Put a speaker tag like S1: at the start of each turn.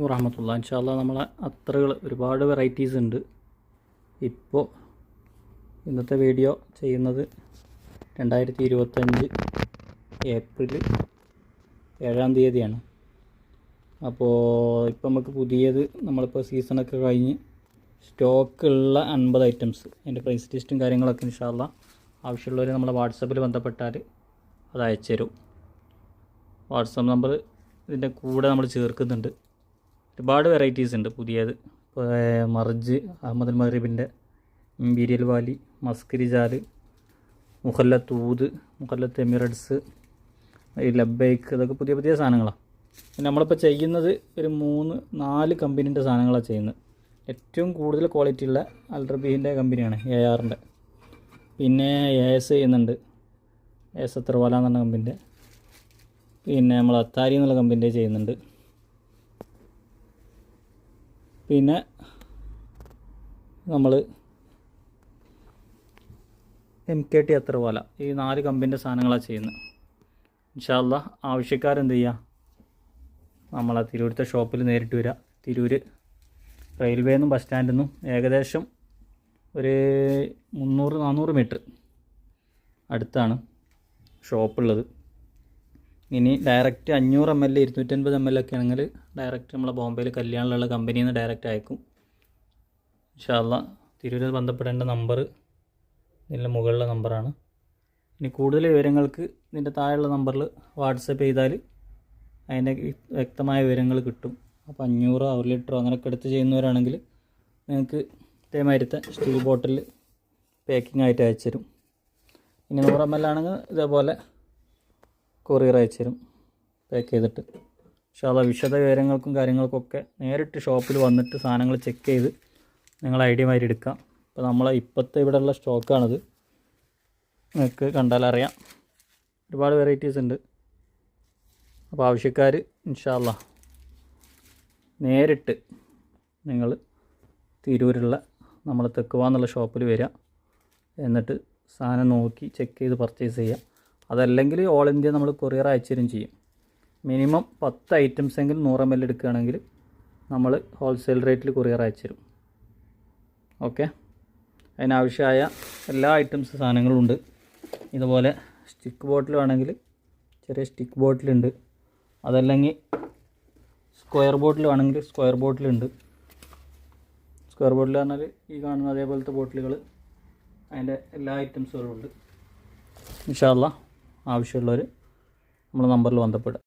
S1: വറഹ്മത്തുള്ളാ. ഇൻഷാ അല്ലാഹ് നമ്മളെ അത്തറുകൾ ഒരുപാട് വെറൈറ്റീസ് ഉണ്ട്. ഇപ്പോൾ ഇന്നത്തെ വീഡിയോ ചെയ്യുന്നത് 2025 ഏപ്രിൽ 7-ാം തീയതിയാണ്. അപ്പോൾ ഇപ്പം നമുക്ക് പുതിയത് നമ്മളിപ്പോൾ സീസണൊക്കെ കഴിഞ്ഞ് സ്റ്റോക്കുള്ള 50 ഐറ്റംസ് അതിൻ്റെ പ്രൈസ് ലിസ്റ്റും കാര്യങ്ങളൊക്കെ ഇൻഷാ അല്ലാഹ് ആവശ്യമുള്ളവർ നമ്മളെ വാട്സപ്പിൽ ബന്ധപ്പെട്ടാൽ അത് അയച്ചു തരും. വാട്സപ്പ് നമ്പർ ഇതിൻ്റെ കൂടെ നമ്മൾ ചേർക്കുന്നുണ്ട്. ഒരുപാട് വെറൈറ്റീസ് ഉണ്ട് പുതിയത്. ഇപ്പോൾ മർജ്, അഹമ്മദ് അൽ മഗ്രിബിൻ്റെ ഇമ്പീരിയൽ വാലി, മസ്കരി ജാല്, മുഹല്ലത്ത് ഊദ്, മുഹല്ലത്ത് എമിറേറ്റ്സ്, ഈ ലബൈക്ക്, ഇതൊക്കെ പുതിയ പുതിയ സാധനങ്ങളാണ്. പിന്നെ നമ്മളിപ്പോൾ ചെയ്യുന്നത് ഒരു 3-4 കമ്പനീൻ്റെ സാധനങ്ങളാണ് ചെയ്യുന്നത്. ഏറ്റവും കൂടുതൽ ക്വാളിറ്റി ഉള്ള അൽറബീൻ്റെ കമ്പനിയാണ് ARൻ്റെ. പിന്നെ AS ചെയ്യുന്നുണ്ട്, AS അത്തർവാല എന്ന് പറഞ്ഞ കമ്പനീൻ്റെ. പിന്നെ നമ്മൾ അത്താരി എന്നുള്ള കമ്പനീൻ്റെ ചെയ്യുന്നുണ്ട്. പിന്നെ നമ്മൾ MKT അത്തർവാല, ഈ 4 കമ്പനീൻ്റെ സാധനങ്ങളാണ് ചെയ്യുന്നത്. ഇൻഷാ അല്ലാഹ് ആവശ്യക്കാരെന്ത് ചെയ്യുക, നമ്മളെ തിരൂരത്തെ ഷോപ്പിൽ നേരിട്ട് വരിക. തിരൂർ റെയിൽവേ നിന്നും ബസ് സ്റ്റാൻഡിൽ നിന്നും ഏകദേശം ഒരു 300-400 മീറ്റർ അടുത്താണ് ഷോപ്പുള്ളത്. ഇനി ഡയറക്റ്റ് 500 ml 250 ml ഒക്കെ ആണെങ്കിൽ ഡയറക്റ്റ് നമ്മളെ ബോംബെയിൽ കല്യാണിലുള്ള കമ്പനിയിൽ നിന്ന് ഡയറക്റ്റ് അയക്കും. ഇൻഷാ അല്ലാഹ് തിരൂരിൽ ബന്ധപ്പെടേണ്ട നമ്പർ ഇതിൻ്റെ മുകളിലെ നമ്പറാണ്. ഇനി കൂടുതൽ വിവരങ്ങൾക്ക് ഇതിൻ്റെ താഴെയുള്ള നമ്പറിൽ വാട്സപ്പ് ചെയ്താൽ അതിൻ്റെ വ്യക്തമായ വിവരങ്ങൾ കിട്ടും. അപ്പോൾ 500 1 ലിറ്ററോ അങ്ങനെയൊക്കെ എടുത്ത് ചെയ്യുന്നവരാണെങ്കിൽ നിങ്ങൾക്ക് ഇതേമാതിരത്തെ സ്റ്റീൽ ബോട്ടിൽ പാക്കിംഗ് ആയിട്ട് അയച്ചു തരും. ഇനി 100 ml ആണെങ്കിൽ ഇതേപോലെ കൊറിയർ അയച്ചു തരും പാക്ക് ചെയ്തിട്ട്. ഇൻഷാ അല്ലാഹ് വിശദ വിവരങ്ങൾക്കും കാര്യങ്ങൾക്കൊക്കെ നേരിട്ട് ഷോപ്പിൽ വന്നിട്ട് സാധനങ്ങൾ ചെക്ക് ചെയ്ത് നിങ്ങൾ ഐഡിയ മാതിരി എടുക്കാം. ഇപ്പോൾ നമ്മളെ ഇപ്പോഴത്തെ ഇവിടെയുള്ള സ്റ്റോക്കാണിത്. നിങ്ങൾക്ക് കണ്ടാലറിയാം, ഒരുപാട് വെറൈറ്റീസ് ഉണ്ട്. അപ്പോൾ ആവശ്യക്കാർ ഇൻഷാ അല്ലാഹ് നേരിട്ട് നിങ്ങൾ തിരൂരുള്ള നമ്മൾ തെക്കുവ എന്നുള്ള ഷോപ്പിൽ വരിക. എന്നിട്ട് സാധനം നോക്കി ചെക്ക് ചെയ്ത് പർച്ചേസ് ചെയ്യുക. അതല്ലെങ്കിൽ ഓൾ ഇന്ത്യ നമ്മൾ കൊറിയർ അയച്ചുതരും ചെയ്യും. മിനിമം 10 ഐറ്റംസ് എങ്കിലും 100 ml എടുക്കുകയാണെങ്കിൽ നമ്മൾ ഹോൾസെയിൽ റേറ്റിൽ കൊറിയർ അയച്ചുതരും. ഓക്കെ, അതിനാവശ്യമായ എല്ലാ ഐറ്റംസ് സാധനങ്ങളും ഉണ്ട്. ഇതുപോലെ സ്റ്റിക്ക് ബോട്ടിൽ വേണമെങ്കിൽ ചെറിയ സ്റ്റിക്ക് ബോട്ടിലുണ്ട്. അതല്ലെങ്കിൽ സ്ക്വയർ ബോട്ടിൽ വേണമെങ്കിൽ സ്ക്വയർ ബോട്ടിലുണ്ട്. സ്ക്വയർ ബോട്ടിൽ പറഞ്ഞാൽ ഈ കാണുന്ന അതേപോലത്തെ ബോട്ടിലുകൾ, അതിൻ്റെ എല്ലാ ഐറ്റംസുകളും ഉണ്ട്. ഇൻഷാ അല്ലാഹ് ആവശ്യമുള്ളവർ നമ്മളെ നമ്പറിൽ ബന്ധപ്പെടുക.